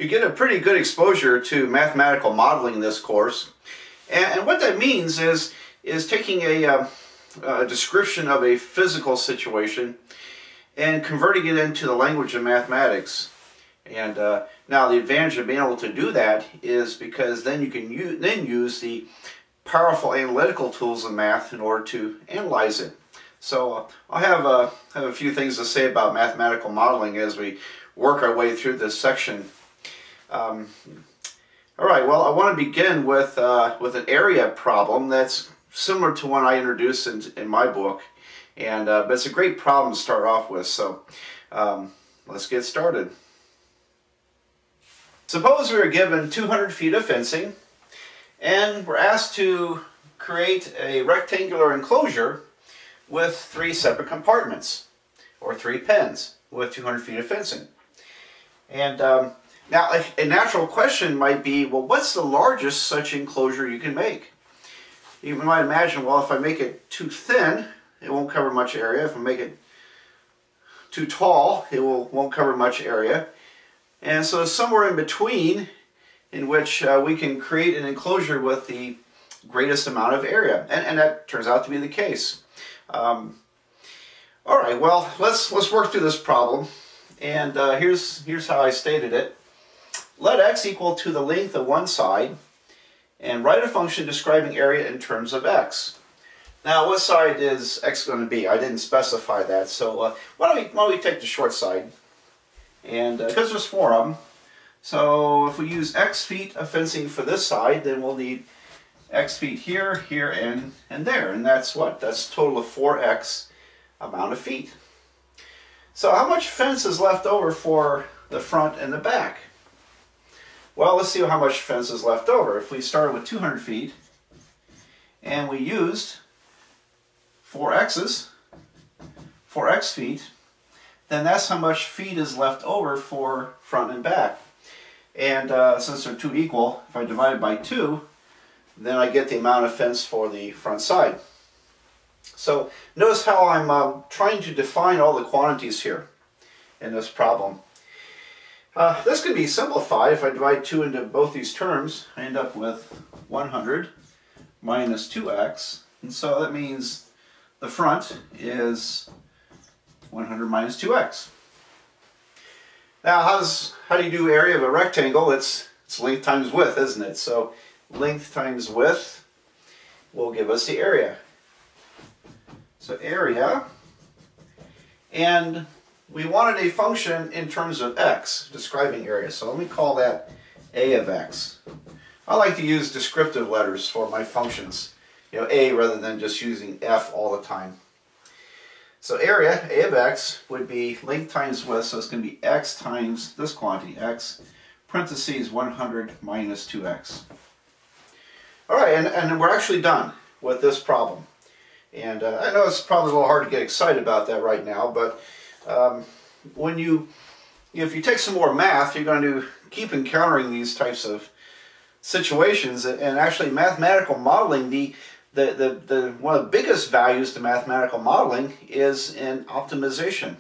you get a pretty good exposure to mathematical modeling in this course. And what that means is taking a description of a physical situation and converting it into the language of mathematics. And now the advantage of being able to do that is because then you can use the powerful analytical tools of math in order to analyze it. So I have a few things to say about mathematical modeling as we work our way through this section. All right, well, I want to begin with an area problem that's similar to one I introduced in my book, and but it's a great problem to start off with. So let's get started. Suppose we are given 200 feet of fencing, and we're asked to create a rectangular enclosure with 3 separate compartments, or 3 pens, with 200 feet of fencing. And now a natural question might be, well, what's the largest such enclosure you can make? You might imagine, well, if I make it too thin, it won't cover much area. If I make it too tall, it won't cover much area. And so somewhere in between, in which we can create an enclosure with the greatest amount of area. And that turns out to be the case. All right, well, let's work through this problem. And here's how I stated it. Let x equal to the length of one side, and write a function describing area in terms of x. Now, what side is x going to be? I didn't specify that, so why don't we take the short side? And because there's 4 of them, so if we use x feet of fencing for this side, then we'll need x feet here, here, and there. And that's what? That's a total of 4x amount of feet. So how much fence is left over for the front and the back? Well, let's see how much fence is left over. If we started with 200 feet and we used 4x feet, then that's how much feet is left over for front and back. And since they're 2 equal, if I divide it by 2, then I get the amount of fence for the front side. So notice how I'm trying to define all the quantities here in this problem. This can be simplified. If I divide 2 into both these terms, I end up with 100 minus 2x. And so that means the front is 100 minus 2x. Now, how do you do area of a rectangle? It's length times width, isn't it? So length times width will give us the area. So area, and we wanted a function in terms of x, describing area. So let me call that a of x. I like to use descriptive letters for my functions. A rather than just using f all the time. So area, a of x, would be length times width, so it's going to be x times this quantity, x, parentheses 100 minus 2x. All right, and we're actually done with this problem. And I know it's probably a little hard to get excited about that right now, but if you take some more math, you're going to keep encountering these types of situations. And actually, mathematical modeling, one of the biggest values to mathematical modeling is in optimization.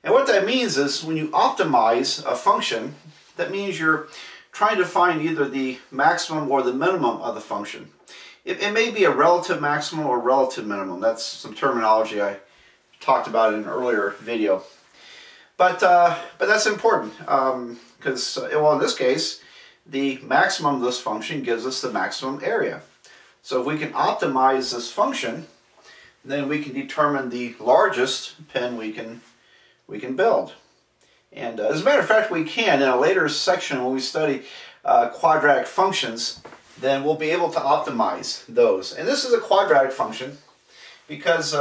And what that means is when you optimize a function, that means you're trying to find either the maximum or the minimum of the function. It may be a relative maximum or relative minimum. That's some terminology I talked about in an earlier video. But that's important because, well, in this case, the maximum of this function gives us the maximum area. So if we can optimize this function, then we can determine the largest pen we can build. And as a matter of fact, we can in a later section when we study quadratic functions. Then we'll be able to optimize those. And this is a quadratic function because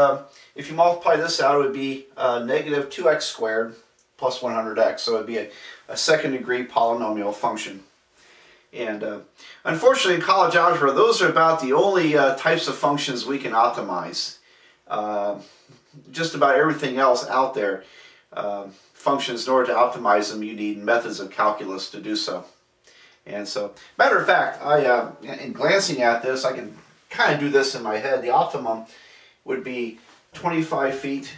if you multiply this out, it would be negative 2x squared plus 100x. So it would be a second degree polynomial function. And unfortunately in college algebra, those are about the only types of functions we can optimize. Just about everything else out there, functions, in order to optimize them, you need methods of calculus to do so. And so, matter of fact, in glancing at this, I can kind of do this in my head. The optimum would be 25 feet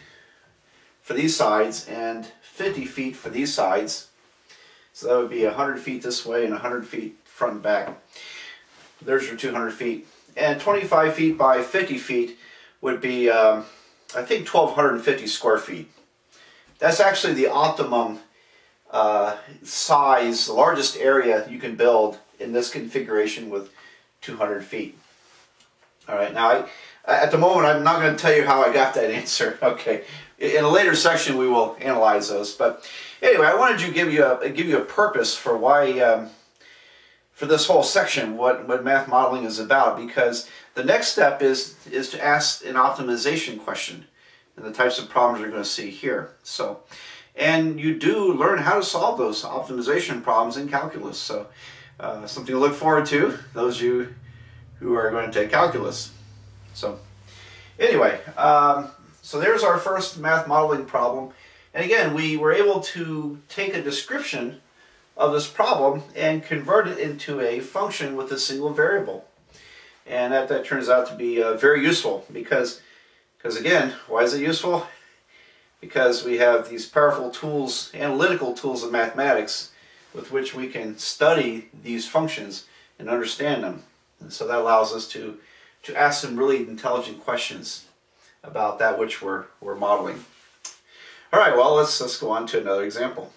for these sides and 50 feet for these sides. So that would be 100 feet this way and 100 feet front and back. There's your 200 feet. And 25 feet by 50 feet would be, I think, 1,250 square feet. That's actually the optimum size, the largest area you can build in this configuration with 200 feet. All right, now at the moment I'm not going to tell you how I got that answer. Okay, in a later section we will analyze those. But anyway, I wanted to give you a purpose for why for this whole section, what math modeling is about, because the next step is to ask an optimization question, and the types of problems you're going to see here. So, and you do learn how to solve those optimization problems in calculus. So, something to look forward to, those of you who are going to take calculus. So, anyway, so there's our first math modeling problem. And again, we were able to take a description of this problem and convert it into a function with a single variable. And that turns out to be very useful because again, why is it useful? Because we have these powerful tools, analytical tools of mathematics, with which we can study these functions and understand them. And so that allows us to ask some really intelligent questions about that which we're modeling. All right, well, let's go on to another example.